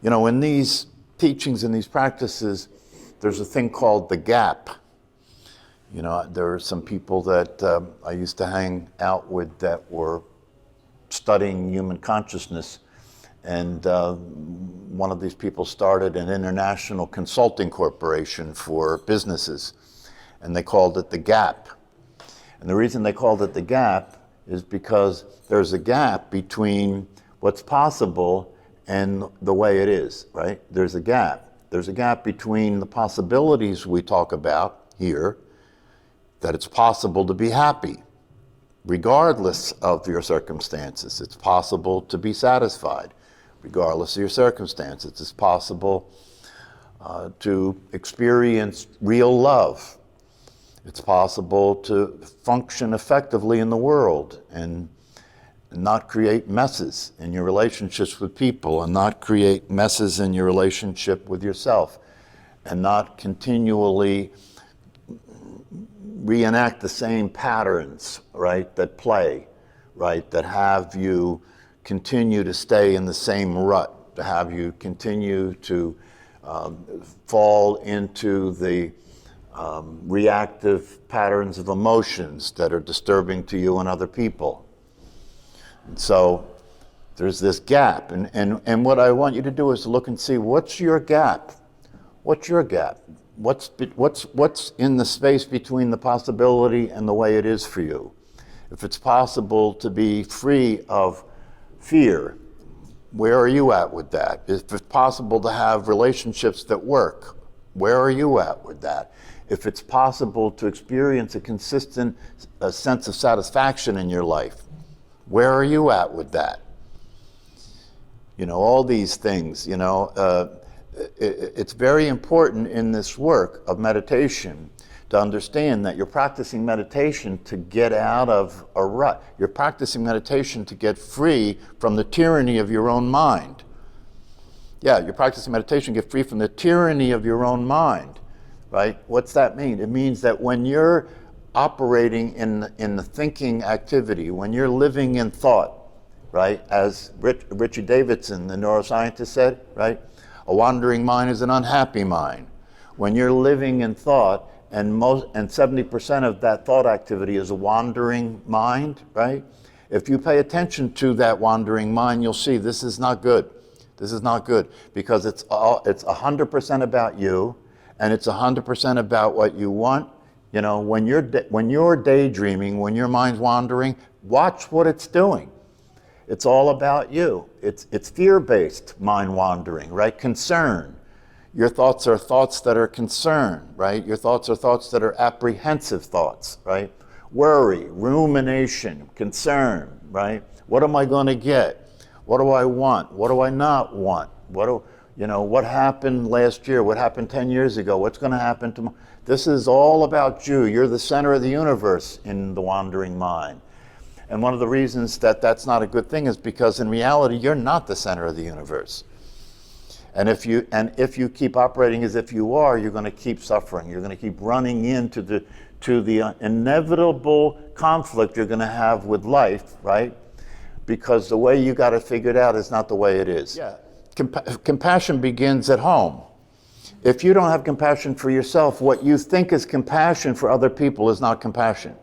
You know, in these teachings and these practices, there's a thing called the gap. You know, there are some people that I used to hang out with that were studying human consciousness, and one of these people started an international consulting corporation for businesses, and they called it the gap. And the reason they called it the gap is because there's a gap between what's possible and the way it is, right? There's a gap. There's a gap between the possibilities we talk about here, that it's possible to be happy, regardless of your circumstances. It's possible to be satisfied, regardless of your circumstances. It's possible to experience real love. It's possible to function effectively in the world and not create messes in your relationships with people, and not create messes in your relationship with yourself, and not continually reenact the same patterns, right, that play, right, that have you continue to stay in the same rut, to have you continue to fall into the reactive patterns of emotions that are disturbing to you and other people. And so there's this gap, and what I want you to do is to look and see, what's your gap? What's your gap? What's in the space between the possibility and the way it is for you? If it's possible to be free of fear, where are you at with that? If it's possible to have relationships that work, where are you at with that? If it's possible to experience a consistent sense of satisfaction in your life, where are you at with that? You know, all these things, you know, it's very important in this work of meditation to understand that you're practicing meditation to get out of a rut. You're practicing meditation to get free from the tyranny of your own mind. Yeah, you're practicing meditation to get free from the tyranny of your own mind, right? What's that mean? It means that when you're operating in the thinking activity, when you're living in thought, right? As Richie Davidson, the neuroscientist, said, right? A wandering mind is an unhappy mind. When you're living in thought, and 70% of that thought activity is a wandering mind, right? If you pay attention to that wandering mind, you'll see this is not good. This is not good, because it's 100% about you, and it's 100% about what you want. You know, when you're daydreaming, when your mind's wandering, watch what it's doing. It's all about you. It's fear-based mind wandering, right? Concern. Your thoughts are thoughts that are concern, right? Your thoughts are thoughts that are apprehensive thoughts, right? Worry, rumination, concern, right? What am I going to get? What do I want? What do I not want? What happened last year? What happened 10 years ago? What's going to happen tomorrow? This is all about you. You're the center of the universe in the wandering mind. And one of the reasons that that's not a good thing is because in reality, you're not the center of the universe. And if you keep operating as if you are, you're going to keep suffering. You're going to keep running into the inevitable conflict you're going to have with life, right? Because the way you got it figured out is not the way it is. Yeah. Compassion begins at home. If you don't have compassion for yourself, what you think is compassion for other people is not compassion.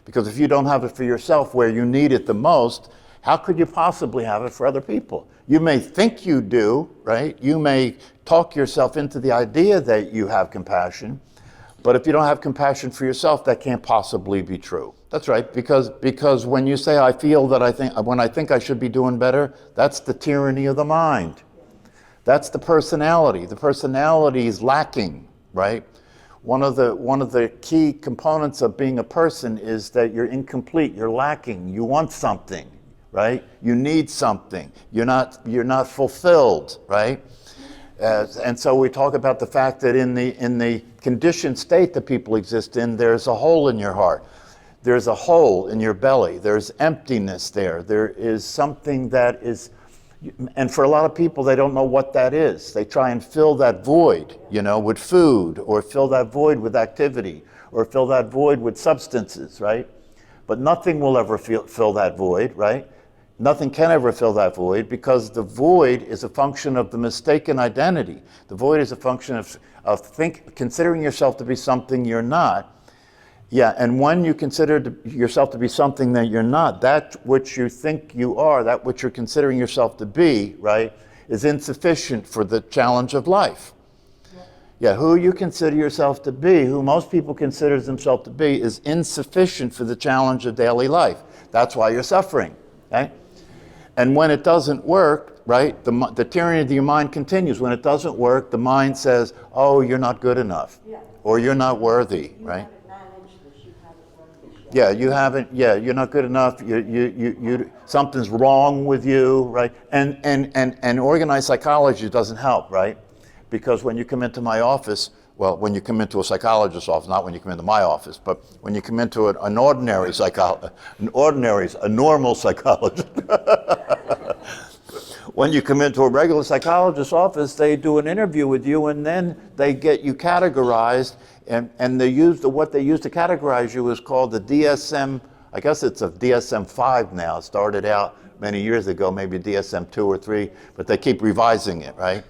Because if you don't have it for yourself where you need it the most, how could you possibly have it for other people? You may think you do, right? You may talk yourself into the idea that you have compassion, but if you don't have compassion for yourself, that can't possibly be true. That's right, because when you say, when I think I should be doing better, that's the tyranny of the mind. That's the personality. The personality is lacking, right? One of the key components of being a person is that you're incomplete, you're lacking, you want something, right? You need something. You're not fulfilled, right? And so we talk about the fact that in the conditioned state that people exist in, there's a hole in your heart. There's a hole in your belly. There's emptiness there. There is something that is, and for a lot of people, they don't know what that is. They try and fill that void, with food, or fill that void with activity, or fill that void with substances, right? But nothing will ever fill that void, right? Nothing can ever fill that void because the void is a function of the mistaken identity. The void is a function of considering yourself to be something you're not. Yeah, and when you consider yourself to be something that you're not, that which you think you are, that which you're considering yourself to be, right, is insufficient for the challenge of life. Yeah, who you consider yourself to be, who most people consider themselves to be, is insufficient for the challenge of daily life. That's why you're suffering, okay? And when it doesn't work, right, the tyranny of your mind continues. When it doesn't work, the mind says, oh, you're not good enough, or you're not worthy, right? Yeah, you're not good enough, something's wrong with you, right? And organized psychology doesn't help, right? Because when you come into my office, well, when you come into a psychologist's office, not when you come into my office, but when you come into a normal psychologist, when you come into a regular psychologist's office, they do an interview with you and then they get you categorized, and they use what they use to categorize you is called the DSM, I guess it's a DSM-5 now. It started out many years ago, maybe DSM-2 or 3, but they keep revising it, right?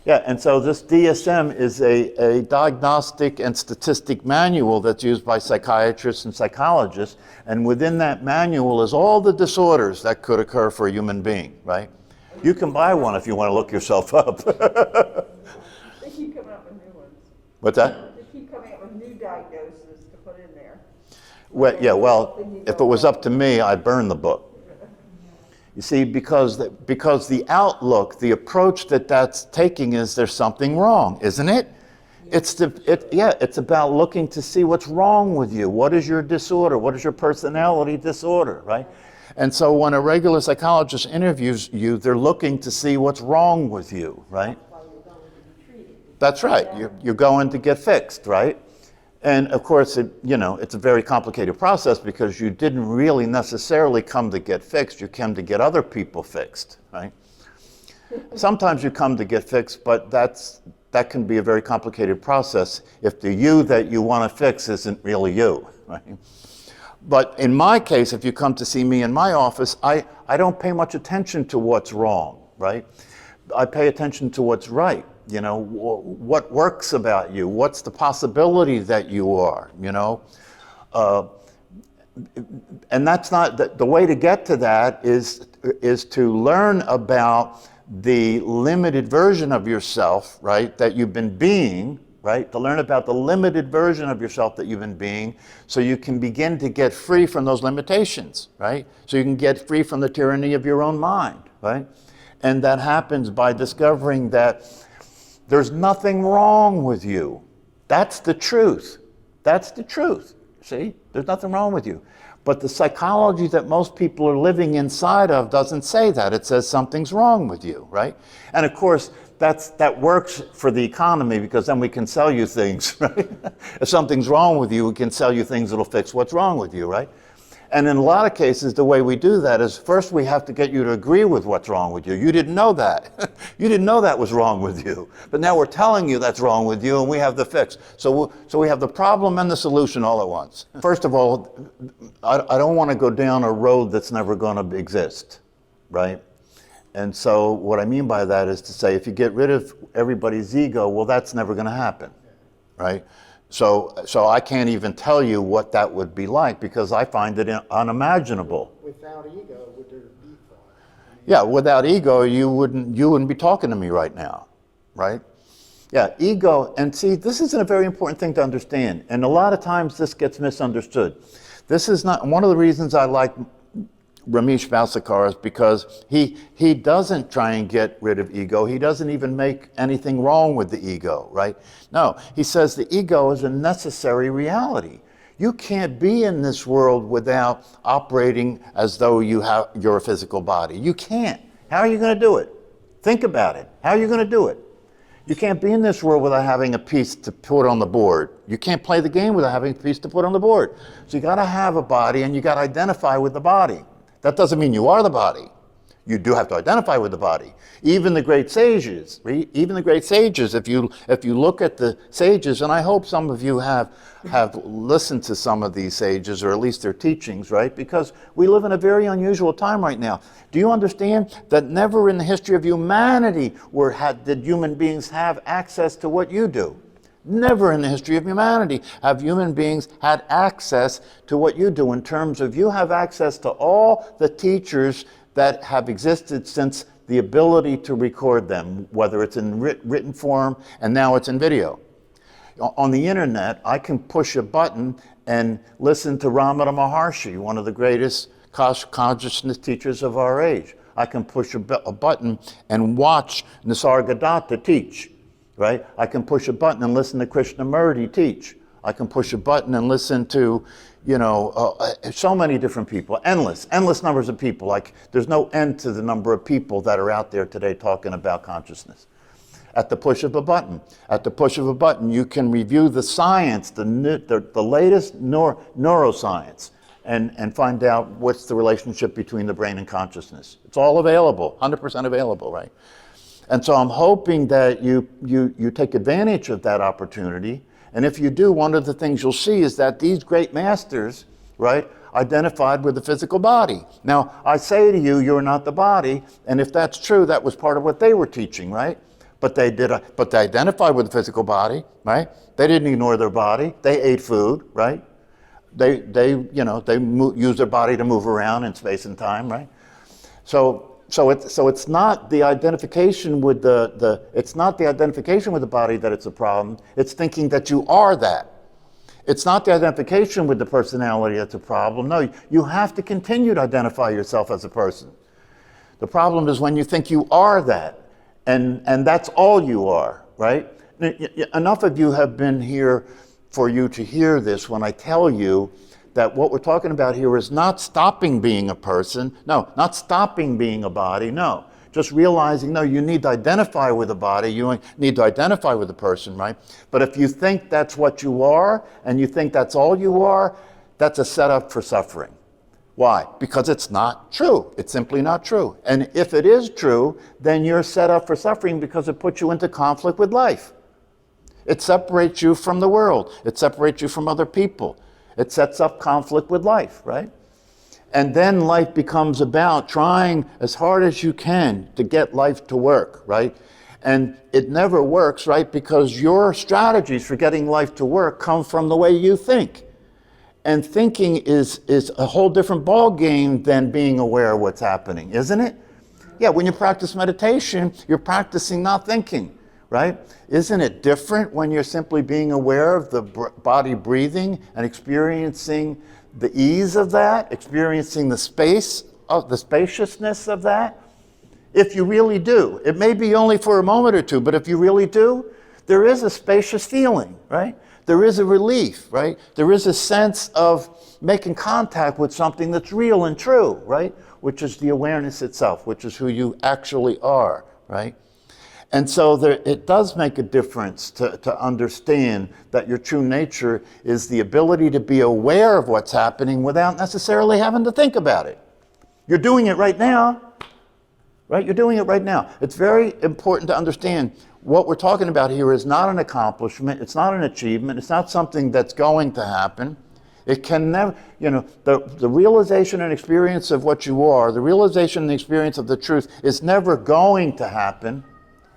Yeah, and so this DSM is a diagnostic and statistic manual that's used by psychiatrists and psychologists, and within that manual is all the disorders that could occur for a human being, right? You can buy one if you want to look yourself up. They keep coming up with new ones. What's that? They keep coming up with new diagnoses to put in there. Well, if it was up to me, I'd burn the book. You see, because the outlook, the approach that's taking is there's something wrong, isn't it? It's about looking to see what's wrong with you. What is your disorder? What is your personality disorder, right? And so when a regular psychologist interviews you, they're looking to see what's wrong with you, right? That's right. You're going to get fixed, right? And of course, it's a very complicated process because you didn't really necessarily come to get fixed. You came to get other people fixed, right? Sometimes you come to get fixed, but that can be a very complicated process if the you that you want to fix isn't really you, right? But in my case, if you come to see me in my office, I don't pay much attention to what's wrong, right? I pay attention to what's right. What works about you? What's the possibility that you are, And that's not, the way to get to that is to learn about the limited version of yourself, right, that you've been being, right? To learn about the limited version of yourself that you've been being so you can begin to get free from those limitations, right? So you can get free from the tyranny of your own mind, right? And that happens by discovering that there's nothing wrong with you. That's the truth. That's the truth. See? There's nothing wrong with you. But the psychology that most people are living inside of doesn't say that. It says something's wrong with you, right? And of course, that works for the economy because then we can sell you things, right? If something's wrong with you, we can sell you things that'll fix what's wrong with you, right? And in a lot of cases, the way we do that is first we have to get you to agree with what's wrong with you. You didn't know that. You didn't know that was wrong with you. But now we're telling you that's wrong with you and we have the fix. So we have the problem and the solution all at once. First of all, I don't want to go down a road that's never going to exist, right? And so what I mean by that is to say if you get rid of everybody's ego, well, that's never going to happen, right? So I can't even tell you what that would be like because I find it unimaginable. Without ego, would there be thought? Yeah, without ego, you wouldn't be talking to me right now, right? Yeah, ego, and see, this is a very important thing to understand, and a lot of times this gets misunderstood. This is not one of the reasons I like Ramesh Valsekar is because he doesn't try and get rid of ego. He doesn't even make anything wrong with the ego, right? No, he says the ego is a necessary reality. You can't be in this world without operating as though you're a physical body. You can't. How are you going to do it? Think about it. How are you going to do it? You can't be in this world without having a piece to put on the board. You can't play the game without having a piece to put on the board. So you got to have a body and you got to identify with the body. That doesn't mean you are the body. You do have to identify with the body. Even the great sages, even the great sages, if you look at the sages, and I hope some of you have listened to some of these sages, or at least their teachings, right? Because we live in a very unusual time right now. Do you understand that never in the history of humanity did human beings have access to what you do? Never in the history of humanity have human beings had access to what you do, in terms of you have access to all the teachers that have existed since the ability to record them, whether it's in written form and now it's in video. On the internet, I can push a button and listen to Ramana Maharshi, one of the greatest consciousness teachers of our age. I can push a button and watch Nisargadatta teach, right? I can push a button and listen to Krishnamurti teach. I can push a button and listen to, so many different people, endless numbers of people. Like, there's no end to the number of people that are out there today talking about consciousness. At the push of a button. At the push of a button, you can review the science, the latest neuroscience, and find out what's the relationship between the brain and consciousness. It's all available, 100% available, right? And so I'm hoping that you take advantage of that opportunity. And if you do, one of the things you'll see is that these great masters, right, identified with the physical body. Now, I say to you, you're not the body, and if that's true, that was part of what they were teaching, right? But they identified with the physical body, right? They didn't ignore their body. They ate food, right? They use their body to move around in space and time, right? So it's not the identification with it's not the identification with the body that it's a problem. It's thinking that you are that. It's not the identification with the personality that's a problem. No, you have to continue to identify yourself as a person. The problem is when you think you are that, and that's all you are, right? Enough of you have been here for you to hear this when I tell you that what we're talking about here is not stopping being a person. No, not stopping being a body. No, just realizing, no, you need to identify with the body. You need to identify with the person, right? But if you think that's what you are, and you think that's all you are, that's a setup for suffering. Why? Because it's not true. It's simply not true. And if it is true, then you're set up for suffering because it puts you into conflict with life. It separates you from the world. It separates you from other people. It sets up conflict with life, right? And then life becomes about trying as hard as you can to get life to work, right? And it never works, right? Because your strategies for getting life to work come from the way you think. And thinking is a whole different ball game than being aware of what's happening, isn't it? Yeah, when you practice meditation, you're practicing not thinking, right? Isn't it different when you're simply being aware of the body breathing and experiencing the ease of that, experiencing the space of the spaciousness of that? If you really do, it may be only for a moment or two, but if you really do, there is a spacious feeling, right? There is a relief, right? There is a sense of making contact with something that's real and true, right? Which is the awareness itself, which is who you actually are, right? And so it does make a difference to understand that your true nature is the ability to be aware of what's happening without necessarily having to think about it. You're doing it right now, right? You're doing it right now. It's very important to understand what we're talking about here is not an accomplishment, it's not an achievement, it's not something that's going to happen. It can never, the realization and experience of what you are, the realization and experience of the truth is never going to happen.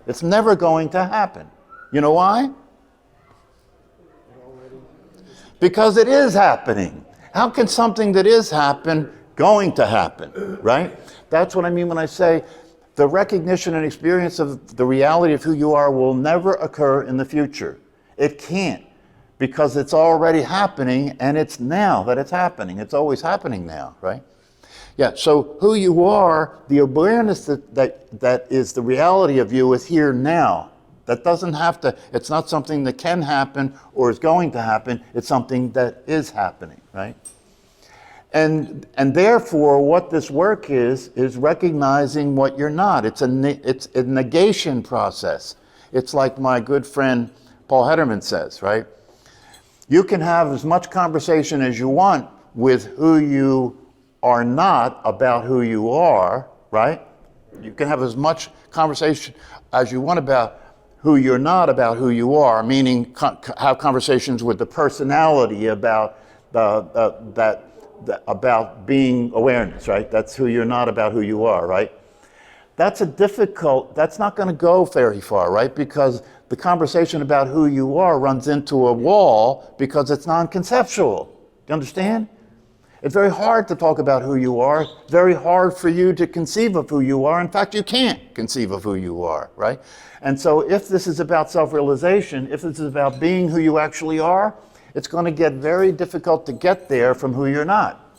It's never going to happen. You know why? Because it is happening. How can something that is going to happen, right? That's what I mean when I say the recognition and experience of the reality of who you are will never occur in the future. It can't, because it's already happening, and it's now that it's happening. It's always happening now, right? Yeah, so who you are, the awareness that is the reality of you is here now. That doesn't have to, it's not something that can happen or is going to happen, it's something that is happening, right? And therefore, what this work is recognizing what you're not. It's a negation process. It's like my good friend Paul Hederman says, right? You can have as much conversation as you want with who you are not about who you are, right? You can have as much conversation as you want about who you're not, about who you are, meaning have conversations with the personality about about being awareness, right? That's who you're not, about who you are, right? That's not going to go very far, right? Because the conversation about who you are runs into a wall because it's non-conceptual. Do you understand? It's very hard to talk about who you are, very hard for you to conceive of who you are. In fact, you can't conceive of who you are, right? And so if this is about self-realization, if this is about being who you actually are, it's going to get very difficult to get there from who you're not,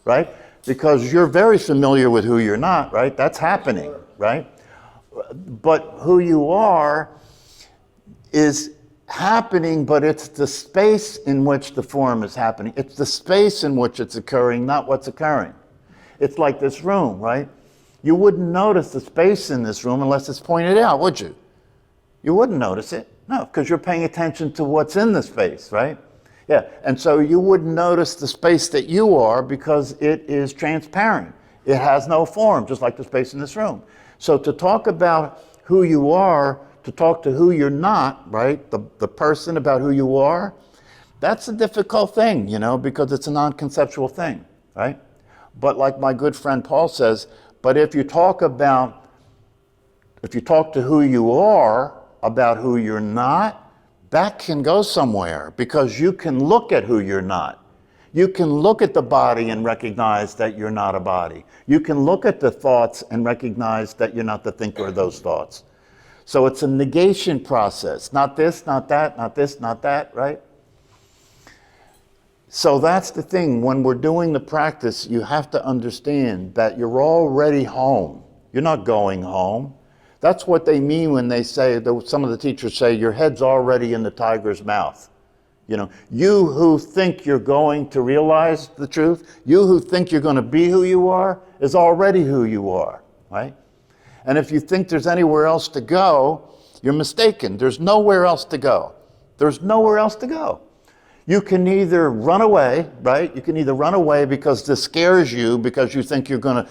right? Because you're very familiar with who you're not, right? That's happening, right? But who you are is happening, but it's the space in which the form is happening. It's the space in which it's occurring, not what's occurring. It's like this room, right? You wouldn't notice the space in this room unless it's pointed out, would you? You wouldn't notice it. No, because you're paying attention to what's in the space, right? Yeah, and so you wouldn't notice the space that you are because it is transparent. It has no form, just like the space in this room. So to talk about who you are, to talk to who you're not, right? The person about who you are, that's a difficult thing, you know, because it's a non-conceptual thing, right? But like my good friend Paul says, but if you talk to who you are about who you're not, that can go somewhere because you can look at who you're not. You can look at the body and recognize that you're not a body. You can look at the thoughts and recognize that you're not the thinker of those thoughts. So it's a negation process. Not this, not that, not this, not that, right? So that's the thing. When we're doing the practice, you have to understand that you're already home. You're not going home. That's what they mean when they say, some of the teachers say, your head's already in the tiger's mouth. You know, you who think you're going to realize the truth, you who think you're going to be who you are, is already who you are, right? And if you think there's anywhere else to go, you're mistaken. There's nowhere else to go. There's nowhere else to go. You can either run away, right? You can either run away because this scares you, because you think you're going to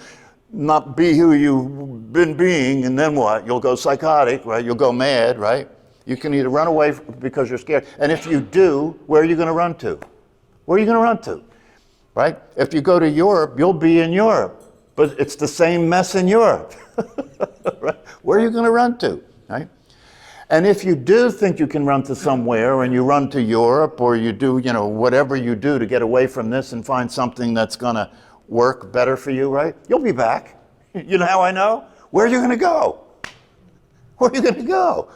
not be who you've been being, and then what? You'll go psychotic, right? You'll go mad, right? You can either run away because you're scared. And if you do, where are you going to run to? Where are you going to run to, right? If you go to Europe, you'll be in Europe. But it's the same mess in Europe. Right? Where are you going to run to, right? And if you do think you can run to somewhere and you run to Europe, or you do, you know, whatever you do to get away from this and find something that's going to work better for you, right? You'll be back. You know how I know? Where are you going to go? Where are you going to go?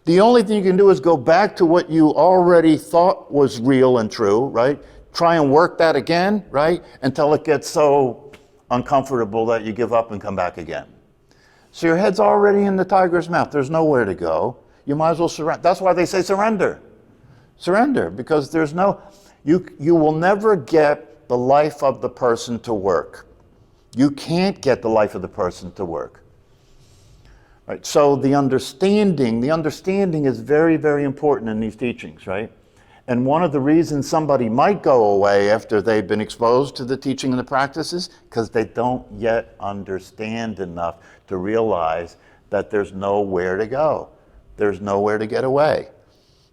The only thing you can do is go back to what you already thought was real and true, right? Try and work that again, right? Until it gets so uncomfortable that you give up and come back again. So your head's already in the tiger's mouth. There's nowhere to go. You might as well surrender. That's why they say surrender. Surrender, because there's no, you will never get the life of the person to work. You can't get the life of the person to work. Right? So the understanding is very, very important in these teachings, right? And one of the reasons somebody might go away after they've been exposed to the teaching and the practices, because they don't yet understand enough to realize that there's nowhere to go. There's nowhere to get away.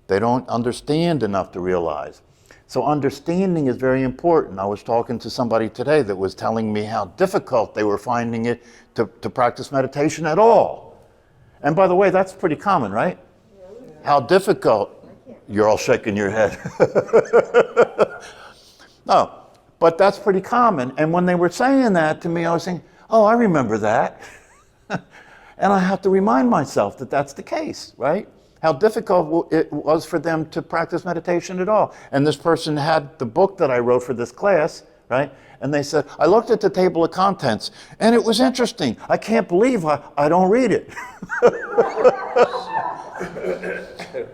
They don't understand enough to realize. So understanding is very important. I was talking to somebody today that was telling me how difficult they were finding it to practice meditation at all. And by the way, that's pretty common, right? How difficult. You're all shaking your head. No, but that's pretty common. And when they were saying that to me, I was saying, oh, I remember that. And I have to remind myself that that's the case, right? How difficult it was for them to practice meditation at all. And this person had the book that I wrote for this class, right? And they said, I looked at the table of contents, and it was interesting. I can't believe I don't read it.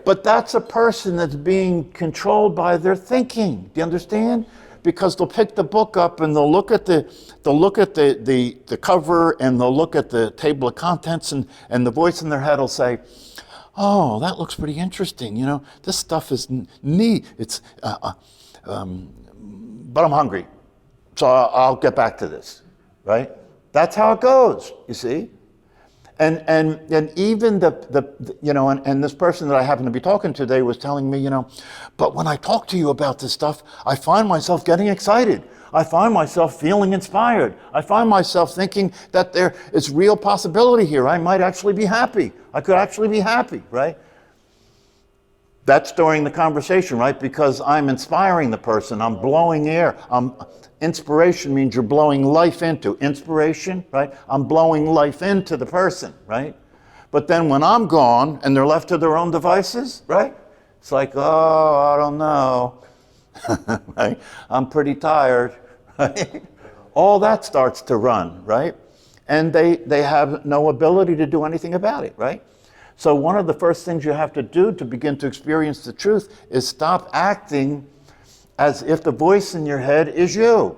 But that's a person that's being controlled by their thinking. Do you understand? Because they'll pick the book up and they'll look at the cover, and they'll look at the table of contents, and the voice in their head will say, oh, that looks pretty interesting. You know, this stuff is neat. It's, but I'm hungry, so I'll get back to this, right? That's how it goes, you see. And even and this person that I happen to be talking to today was telling me, but when I talk to you about this stuff, I find myself getting excited. I find myself feeling inspired. I find myself thinking that there is real possibility here. I might actually be happy. I could actually be happy, right? That's during the conversation, right? Because I'm inspiring the person. I'm blowing air. Inspiration means you're blowing life into. Inspiration, right? I'm blowing life into the person, right? But then when I'm gone and they're left to their own devices, right? It's like, oh, I don't know. Right? I'm pretty tired, right? All that starts to run, right? And they have no ability to do anything about it, right? So one of the first things you have to do to begin to experience the truth is stop acting as if the voice in your head is you.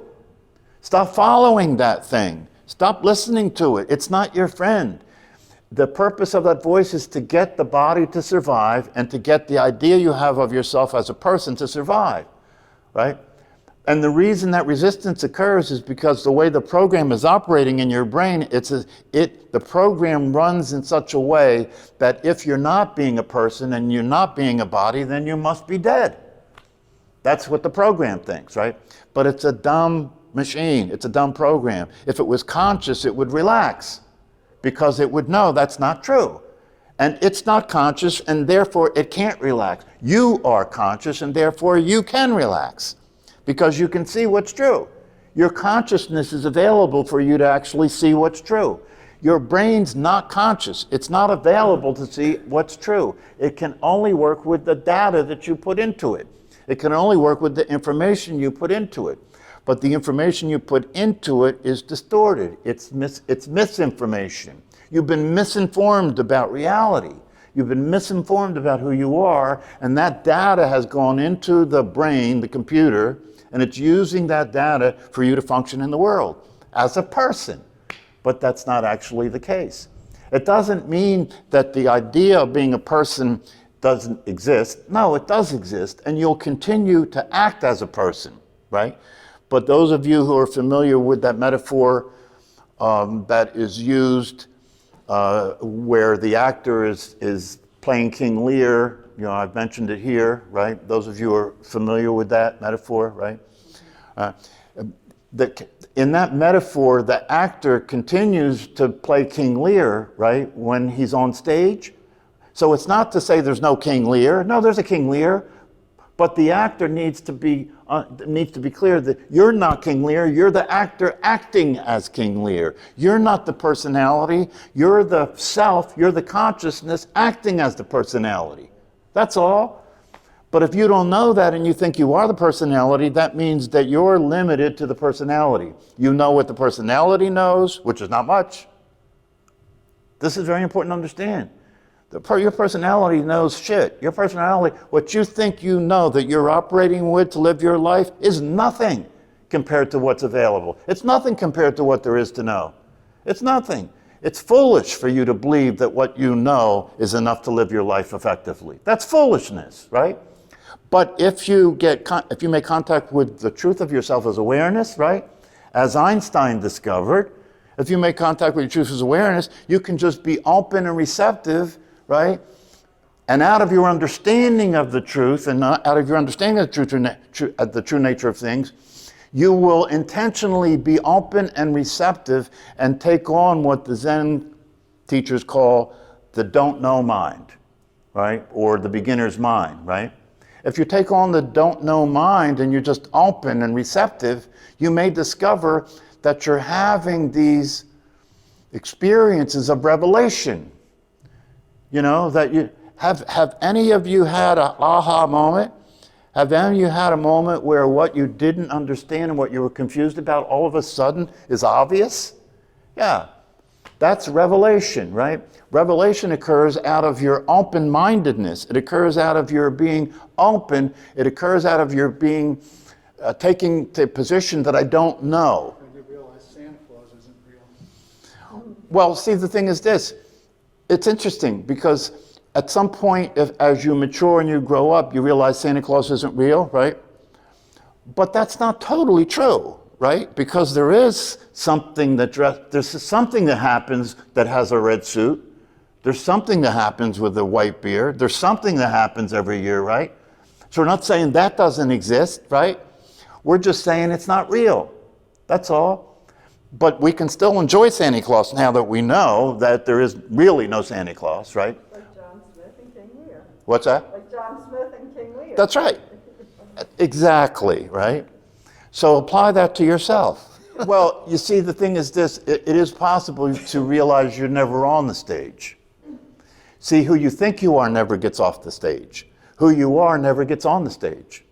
Stop following that thing. Stop listening to it. It's not your friend. The purpose of that voice is to get the body to survive and to get the idea you have of yourself as a person to survive, right? And the reason that resistance occurs is because the way the program is operating in your brain, the program runs in such a way that if you're not being a person and you're not being a body, then you must be dead. That's what the program thinks, right? But it's a dumb machine. It's a dumb program. If it was conscious, it would relax because it would know that's not true. And it's not conscious, and therefore it can't relax. You are conscious, and therefore you can relax because you can see what's true. Your consciousness is available for you to actually see what's true. Your brain's not conscious. It's not available to see what's true. It can only work with the data that you put into it. It can only work with the information you put into it. But the information you put into it is distorted. It's misinformation. You've been misinformed about reality. You've been misinformed about who you are, and that data has gone into the brain, the computer, and it's using that data for you to function in the world as a person. But that's not actually the case. It doesn't mean that the idea of being a person doesn't exist. No, it does exist, and you'll continue to act as a person, right? But those of you who are familiar with that metaphor that is used where the actor is playing King Lear, I've mentioned it here, right? Those of you who are familiar with that metaphor, right? In that metaphor, the actor continues to play King Lear, right, when he's on stage. So it's not to say there's no King Lear. No, there's a King Lear, but the actor needs to be clear that you're not King Lear. You're the actor acting as King Lear. You're not the personality. You're the self. You're the consciousness acting as the personality. That's all. But if you don't know that and you think you are the personality, that means that you're limited to the personality. You know what the personality knows, which is not much. This is very important to understand. Your personality knows shit. Your personality, what you think you know that you're operating with to live your life is nothing compared to what's available. It's nothing compared to what there is to know. It's nothing. It's foolish for you to believe that what you know is enough to live your life effectively. That's foolishness, right? But if you make contact with the truth of yourself as awareness, right? As Einstein discovered, if you make contact with your truth as awareness, you can just be open and receptive, right? And out of your understanding of the truth, and out of your understanding of the true nature of things, you will intentionally be open and receptive and take on what the Zen teachers call the don't know mind, right? Or the beginner's mind, right? If you take on the don't know mind and you're just open and receptive, you may discover that you're having these experiences of revelation. That you have any of you had an aha moment? Have any of you had a moment where what you didn't understand and what you were confused about all of a sudden is obvious? Yeah, that's revelation, right? Revelation occurs out of your open-mindedness. It occurs out of your being open. It occurs out of your being taking the position that I don't know. When you realize Santa Claus isn't real. Well, see, the thing is this. It's interesting because at some point, as you mature and you grow up, you realize Santa Claus isn't real, right? But that's not totally true. right? Because there is something there's something that happens that has a red suit. There's something that happens with a white beard. There's something that happens every year, right? So we're not saying that doesn't exist, right? We're just saying it's not real. That's all. But we can still enjoy Santa Claus now that we know that there is really no Santa Claus, right? Like John Smith and King Lear. What's that? Like John Smith and King Lear. That's right. Exactly, right? So apply that to yourself. Well, you see, the thing is this, it is possible to realize you're never on the stage. See, who you think you are never gets off the stage. Who you are never gets on the stage.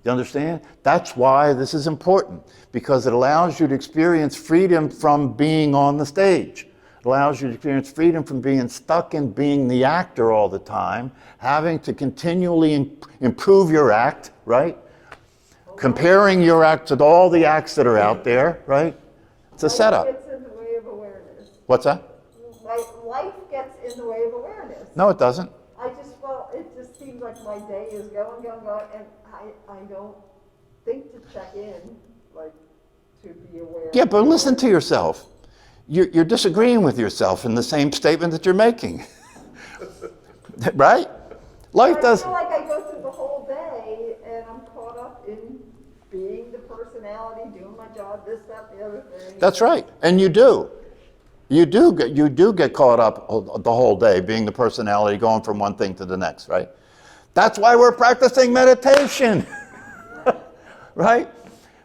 You understand? That's why this is important, because it allows you to experience freedom from being on the stage. It allows you to experience freedom from being stuck in being the actor all the time, having to continually improve your act, right? Comparing your act to all the acts that are out there, right? It's a setup. Life gets in the way of awareness. What's that? Life gets in the way of awareness. No, it doesn't. It just seems like my day is going, and I don't think to check in, like, to be aware. Yeah, but listen to yourself. You're disagreeing with yourself in the same statement that you're making. Right? Life does. I feel like I go through the whole day and I'm caught up in being the personality, doing my job, this, that, the other thing. That's right. And you do. You do get caught up the whole day being the personality, going from one thing to the next, right? That's why we're practicing meditation. Right?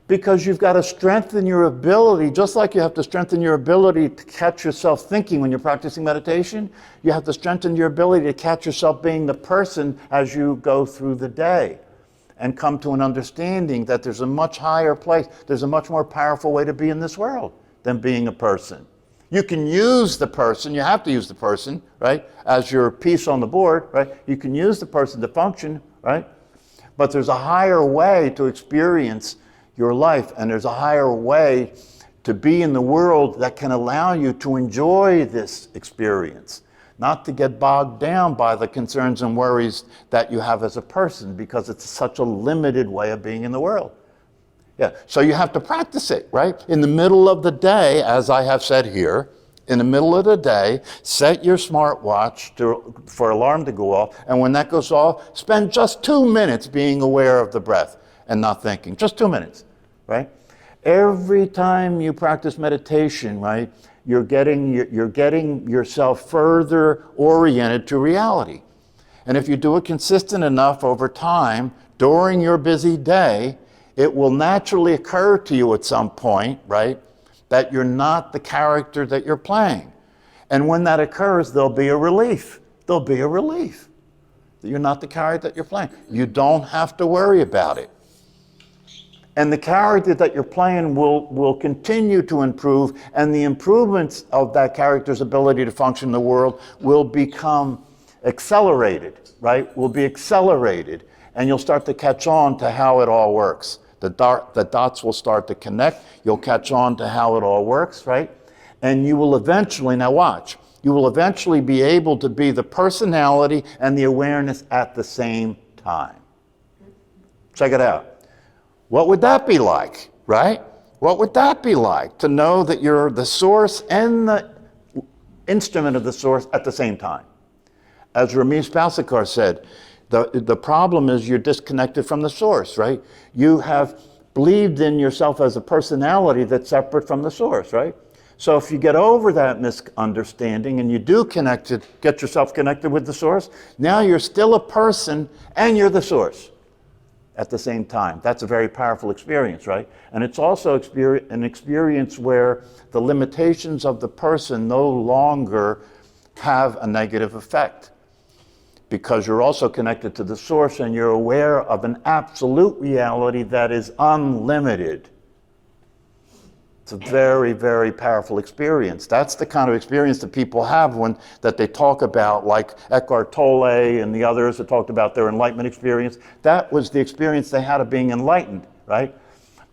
Because you've got to strengthen your ability, just like you have to strengthen your ability to catch yourself thinking when you're practicing meditation, you have to strengthen your ability to catch yourself being the person as you go through the day and come to an understanding that there's a much higher place, there's a much more powerful way to be in this world than being a person. You can use the person, you have to use the person, right, as your piece on the board, right? You can use the person to function, right? But there's a higher way to experience your life, and there's a higher way to be in the world that can allow you to enjoy this experience, not to get bogged down by the concerns and worries that you have as a person, because it's such a limited way of being in the world. Yeah, so you have to practice it, right? In the middle of the day, as I have said here, in the middle of the day, set your smartwatch for alarm to go off, and when that goes off, spend just 2 minutes being aware of the breath and not thinking. Just 2 minutes, right? Every time you practice meditation, right, you're getting yourself further oriented to reality. And if you do it consistent enough over time, during your busy day, it will naturally occur to you at some point, right, that you're not the character that you're playing. And when that occurs, there'll be a relief. There'll be a relief that you're not the character that you're playing. You don't have to worry about it. And the character that you're playing will continue to improve, and the improvements of that character's ability to function in the world will become accelerated, right? Will be accelerated, and you'll start to catch on to how it all works. The dots will start to connect. You'll catch on to how it all works, right? And you will eventually, now watch, you will eventually be able to be the personality and the awareness at the same time. Check it out. What would that be like, right? What would that be like to know that you're the source and the instrument of the source at the same time? As Ramesh Balsekar said, the problem is you're disconnected from the source, right? You have believed in yourself as a personality that's separate from the source, right? So if you get over that misunderstanding and you do get yourself connected with the source, now you're still a person and you're the source at the same time. That's a very powerful experience, right? And it's also an experience where the limitations of the person no longer have a negative effect, because you're also connected to the source and you're aware of an absolute reality that is unlimited. It's a very, very powerful experience. That's the kind of experience that people have that they talk about, like Eckhart Tolle and the others that talked about their enlightenment experience. That was the experience they had of being enlightened, right?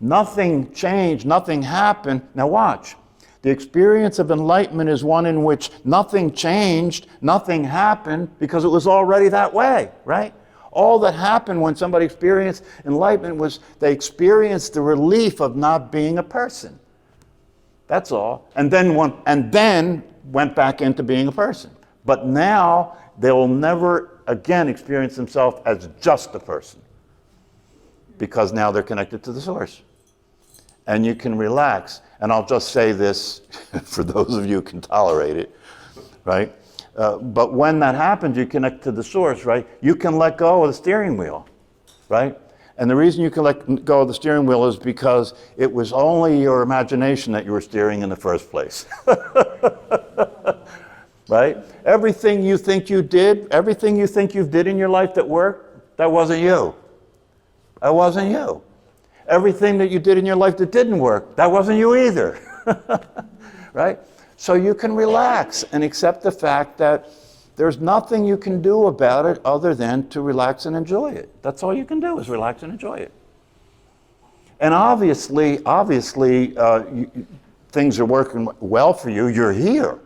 Nothing changed, nothing happened. Now watch. The experience of enlightenment is one in which nothing changed, nothing happened, because it was already that way, right? All that happened when somebody experienced enlightenment was they experienced the relief of not being a person. That's all. And then went back into being a person. But now they will never again experience themselves as just a person, because now they're connected to the source. And you can relax. And I'll just say this for those of you who can tolerate it, right? But when that happens, you connect to the source, right? You can let go of the steering wheel, right? And the reason you can let go of the steering wheel is because it was only your imagination that you were steering in the first place. Right? Everything you think you did, everything you think you did in your life that worked, that wasn't you. That wasn't you. Everything that you did in your life that didn't work, that wasn't you either. Right? So you can relax and accept the fact that there's nothing you can do about it other than to relax and enjoy it. That's all you can do is relax and enjoy it. And obviously, things are working well for you. You're here.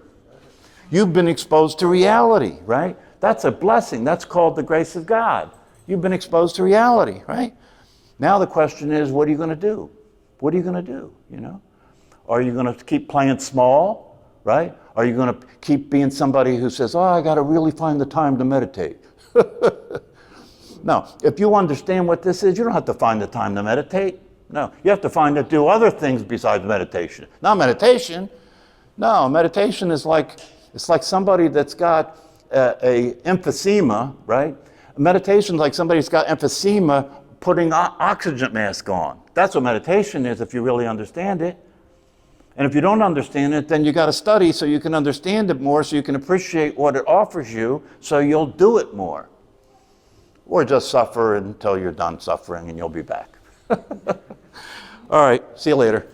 You've been exposed to reality, right? That's a blessing. That's called the grace of God. You've been exposed to reality, right? Now the question is, what are you going to do? What are you going to do, you know? Are you going to keep playing small, right? Are you going to keep being somebody who says, oh, I got to really find the time to meditate? No, if you understand what this is, you don't have to find the time to meditate. No, you have to find to do other things besides meditation. Not meditation. No, meditation is like, it's like somebody that's got a emphysema, right? Meditation is like somebody who's got emphysema putting an oxygen mask on. That's what meditation is if you really understand it. And if you don't understand it, then you got to study so you can understand it more, so you can appreciate what it offers you, so you'll do it more. Or just suffer until you're done suffering and you'll be back. All right, see you later.